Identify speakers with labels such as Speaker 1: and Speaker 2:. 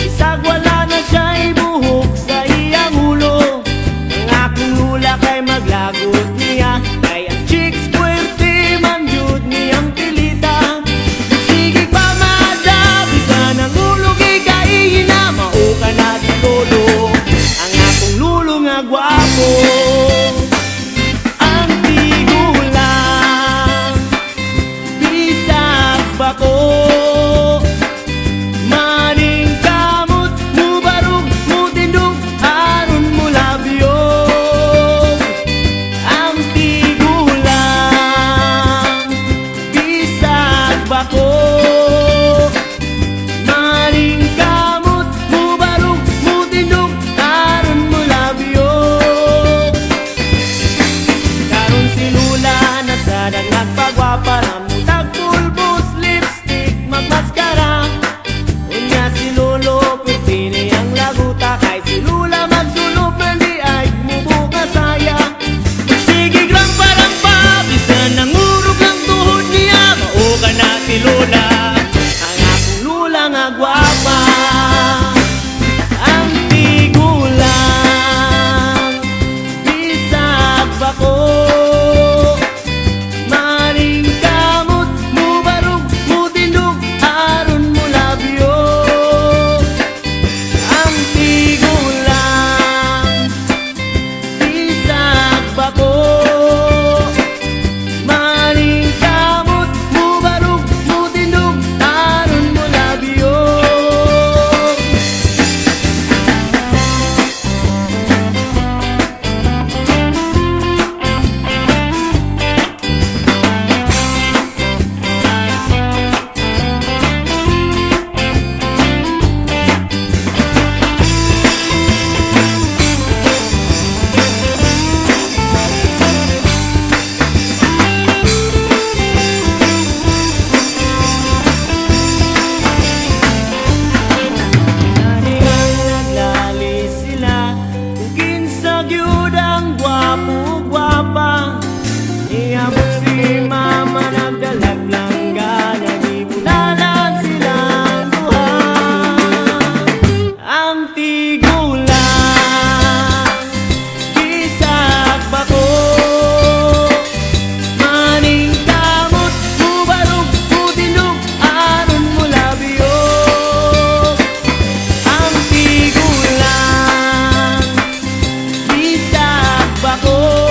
Speaker 1: Isag wala na siya'y buhok sa iyang ulo. Ang akong lula kay maglagot niya, kay ang chicks puwerte man yun niyang pilita. Sige pa mada, bisa ng ulo kay kaihina, mauka na sa lolo. Ang akong lulo nga gwapo, ang tigulang, bisag ba ko? Para mutag pulbos, lipstick, magmaskara. Unya si Lolo, puti niyang laguta. Kay si Lula magsulop, mali ay mubuka saya. Sige lang parang pabisa, nangurog ang tuhod niya. Mauka na si Lula, ang akong Lula nga gwapa. Ang tigulang, bisag ba ko? Iyabot si mama, nagdalag lang gana, di bunalan silang duha. Ang tigulang, bisag ba ko? Maning kamot, mubarog, mutindog, aron mo labiyog. Ang tigulang, bisag ba ko?